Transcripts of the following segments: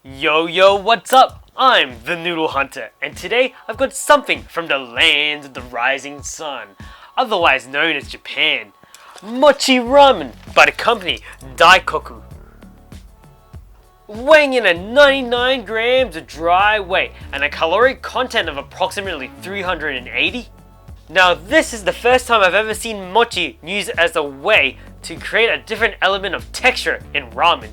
Yo, what's up? I'm the Noodle Hunter, and today I've got something from the land of the rising sun, otherwise known as Japan. Mochi Ramen by the company Daikoku. Weighing in at 99 grams of dry weight and a caloric content of approximately 380. Now this is the first time I've ever seen mochi used as a way to create a different element of texture in ramen.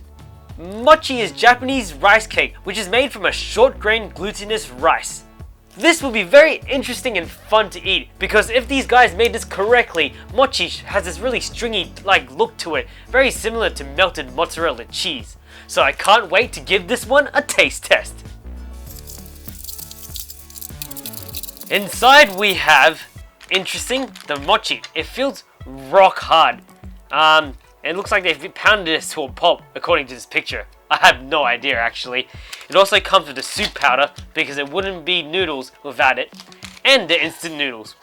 Mochi is Japanese rice cake which is made from a short-grain glutinous rice. This will be very interesting and fun to eat because if these guys made this correctly, mochi has this really stringy look to it, very similar to melted mozzarella cheese. So I can't wait to give this one a taste test. Inside we have, interesting, the mochi. It feels rock hard. It looks like they've pounded this to a pulp according to this picture. I have no idea actually. It also comes with the soup powder because it wouldn't be noodles without it. And the instant noodles.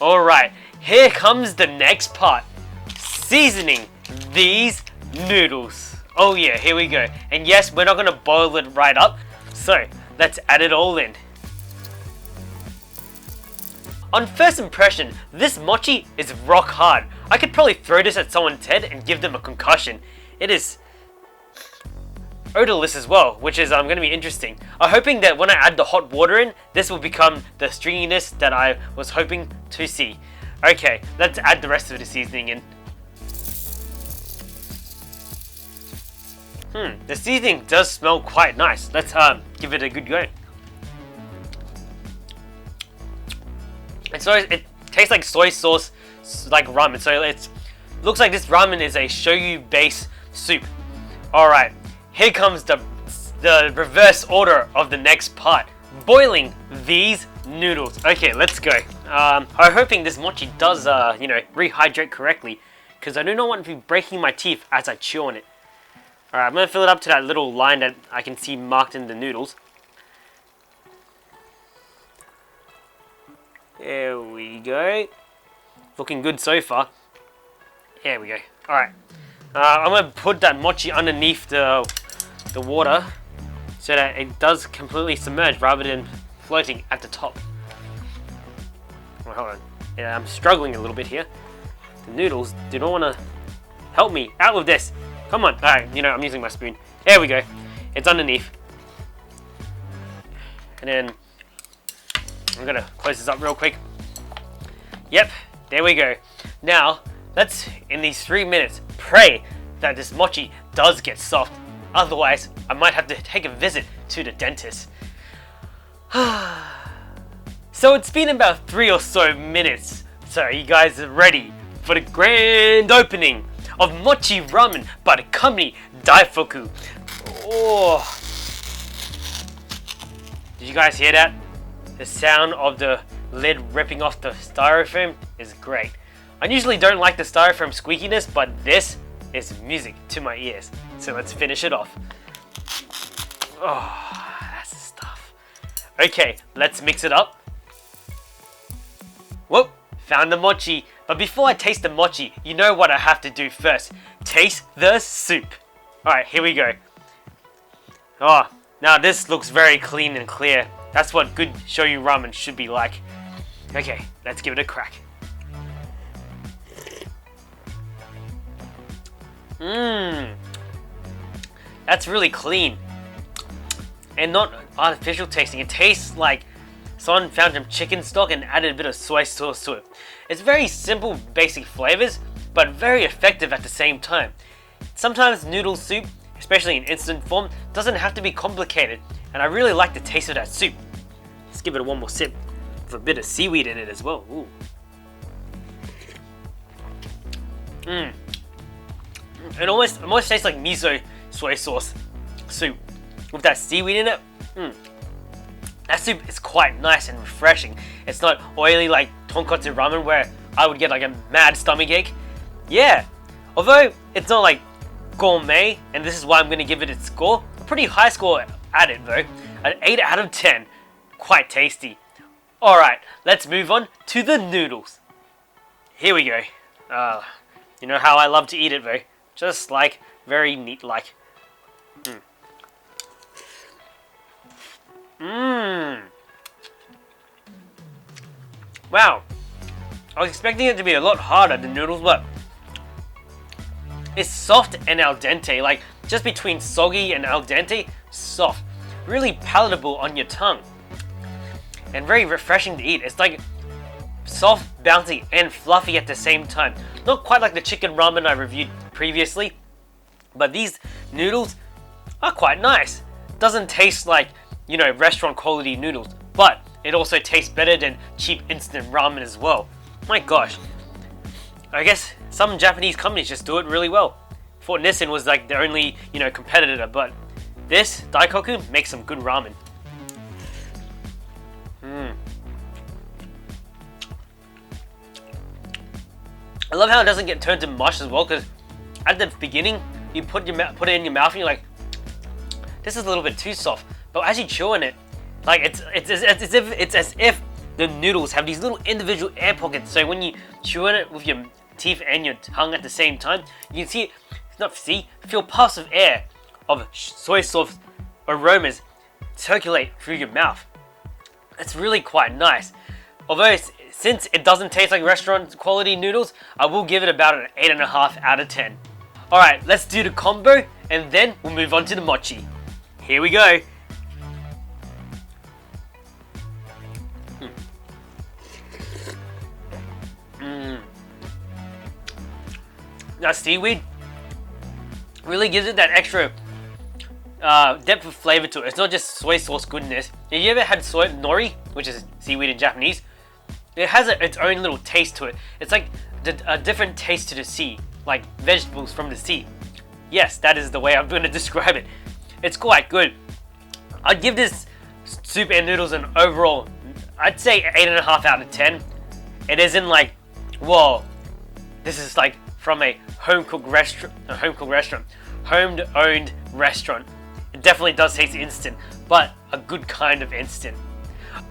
Alright, here comes the next part. Seasoning these noodles. Oh yeah, here we go. And yes, we're not going to boil it right up. So, let's add it all in. On first impression, this mochi is rock hard. I could probably throw this at someone's head and give them a concussion. It is odorless as well, which is going to be interesting. I'm hoping that when I add the hot water in, this will become the stringiness that I was hoping to see. Okay, let's add the rest of the seasoning in. The seasoning does smell quite nice. Let's give it a good go. And so it tastes like soy sauce, like ramen. So it looks like this ramen is a shoyu based soup. Alright, here comes the reverse order of the next part. Boiling these noodles. Okay, let's go. I'm hoping this mochi does, rehydrate correctly, because I do not want to be breaking my teeth as I chew on it. Alright, I'm going to fill it up to that little line that I can see marked in the noodles. There we go. Looking good so far. There we go. Alright. I'm going to put that mochi underneath the water so that it does completely submerge rather than floating at the top. Oh, hold on. Yeah, I'm struggling a little bit here. The noodles do not want to help me out with this. Come on. Alright, I'm using my spoon. There we go. It's underneath. And then I'm going to close this up real quick. Yep, there we go. Now, let's, in these 3 minutes, pray that this mochi does get soft. Otherwise, I might have to take a visit to the dentist. So it's been about 3 or so minutes. So are you guys ready for the grand opening of Mochi Ramen by the company Daikoku? Oh. Did you guys hear that? The sound of the lid ripping off the styrofoam is great. I usually don't like the styrofoam squeakiness, but this is music to my ears. So let's finish it off. Oh, that's the stuff. Okay, let's mix it up. Whoop, found the mochi. But before I taste the mochi, you know what I have to do first. Taste the soup. Alright, here we go. Oh, now this looks very clean and clear. That's what good shoyu ramen should be like. Okay, let's give it a crack. That's really clean. And not artificial tasting. It tastes like someone found some chicken stock and added a bit of soy sauce to it. It's very simple, basic flavors, but very effective at the same time. Sometimes noodle soup, especially in instant form, doesn't have to be complicated. And I really like the taste of that soup. Let's give it one more sip with a bit of seaweed in it as well. Ooh. It almost tastes like miso soy sauce soup with that seaweed in it. That soup is quite nice and refreshing. It's not oily like tonkotsu ramen where I would get like a mad stomachache. Yeah, although it's not like gourmet, and this is why I'm going to give it its score. A pretty high score at it though. An 8 out of 10. Quite tasty. Alright, let's move on to the noodles. Here we go. You know how I love to eat it though. Just like, very neat like. Wow, I was expecting it to be a lot harder, the noodles, but it's soft and al dente, like just between soggy and al dente, soft. Really palatable on your tongue. And very refreshing to eat. It's like soft, bouncy, and fluffy at the same time. Not quite like the chicken ramen I reviewed previously, but these noodles are quite nice. Doesn't taste like, you know, restaurant quality noodles, but it also tastes better than cheap instant ramen as well. My gosh. I guess some Japanese companies just do it really well. Thought Nissin was like the only, you know, competitor, but this Daikoku makes some good ramen. I love how it doesn't get turned to mush as well, because at the beginning you put it in your mouth and you're like, this is a little bit too soft. But as you chew on it, like it's as if the noodles have these little individual air pockets. So when you chew on it with your teeth and your tongue at the same time, you can feel puffs of air of soy sauce aromas circulate through your mouth. It's really quite nice. Although since it doesn't taste like restaurant quality noodles, I will give it about an 8.5 out of 10. Alright, let's do the combo and then we'll move on to the mochi. Here we go. Now seaweed really gives it that extra depth of flavor to it. It's not just soy sauce goodness. Have you ever had soy nori, which is seaweed in Japanese? It has its own little taste to it. It's like a different taste to the sea, like vegetables from the sea. Yes, that is the way I'm going to describe it. It's quite good. I'd give this soup and noodles an overall, I'd say 8.5 out of 10. It isn't like, whoa, this is like from a home-owned restaurant. It definitely does taste instant, but a good kind of instant.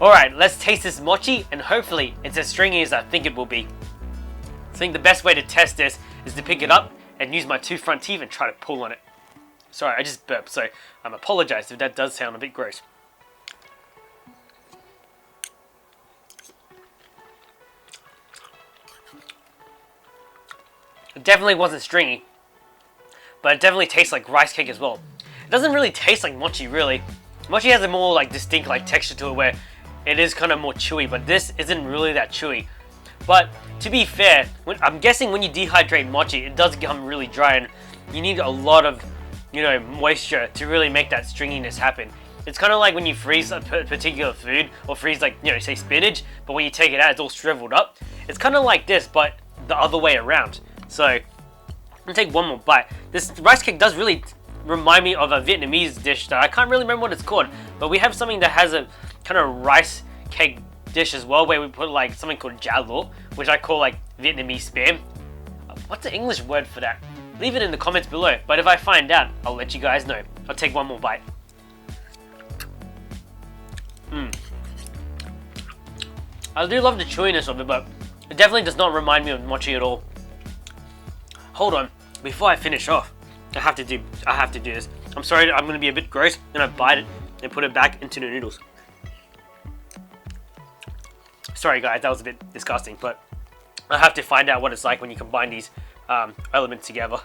Alright, let's taste this mochi, and hopefully it's as stringy as I think it will be. I think the best way to test this is to pick it up and use my two front teeth and try to pull on it. Sorry, I just burped, so I apologize if that does sound a bit gross. It definitely wasn't stringy, but it definitely tastes like rice cake as well. It doesn't really taste like mochi, really. Mochi has a more like distinct like texture to it where it is kind of more chewy, but this isn't really that chewy. But to be fair, I'm guessing when you dehydrate mochi, it does become really dry, and you need a lot of, you know, moisture to really make that stringiness happen. It's kind of like when you freeze a particular food, or freeze like, you know, say spinach, but when you take it out, it's all shriveled up. It's kind of like this, but the other way around. So I'm gonna take one more bite. This rice cake does really remind me of a Vietnamese dish that I can't really remember what it's called, but we have something that has a kind of rice cake dish as well, where we put like something called jalo, which I call like Vietnamese spam. What's the English word for that? Leave it in the comments below, but if I find out, I'll let you guys know. I'll take one more bite. I do love the chewiness of it, but it definitely does not remind me of mochi at all. Hold on, before I finish off, I have to do this. I'm sorry, I'm gonna be a bit gross, and I bite it and put it back into the noodles. Sorry guys, that was a bit disgusting, but I have to find out what it's like when you combine these elements together.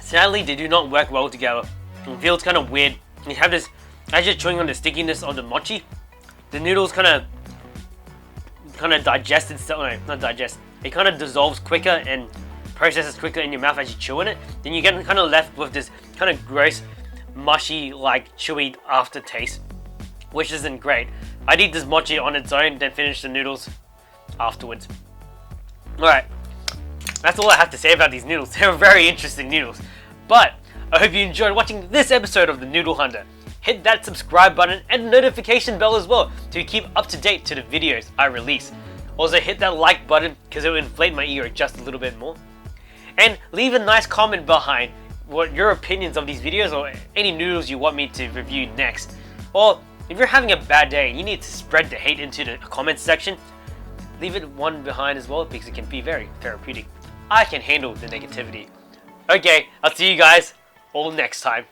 Sadly, they do not work well together. It feels kind of weird. You have this, as you're chewing on the stickiness of the mochi, the noodles kind of digest itself. No, not digest. It kind of dissolves quicker and processes quicker in your mouth as you chew on it. Then you get kind of left with this kind of gross, mushy, like chewy aftertaste, which isn't great. I'd eat this mochi on its own, then finish the noodles afterwards. Alright, that's all I have to say about these noodles. They're very interesting noodles. But I hope you enjoyed watching this episode of the Noodle Hunter. Hit that subscribe button and notification bell as well to keep up to date to the videos I release. Also hit that like button because it will inflate my ear just a little bit more. And leave a nice comment behind what your opinions of these videos or any noodles you want me to review next. Or if you're having a bad day and you need to spread the hate into the comments section, leave it one behind as well because it can be very therapeutic. I can handle the negativity. Okay, I'll see you guys all next time.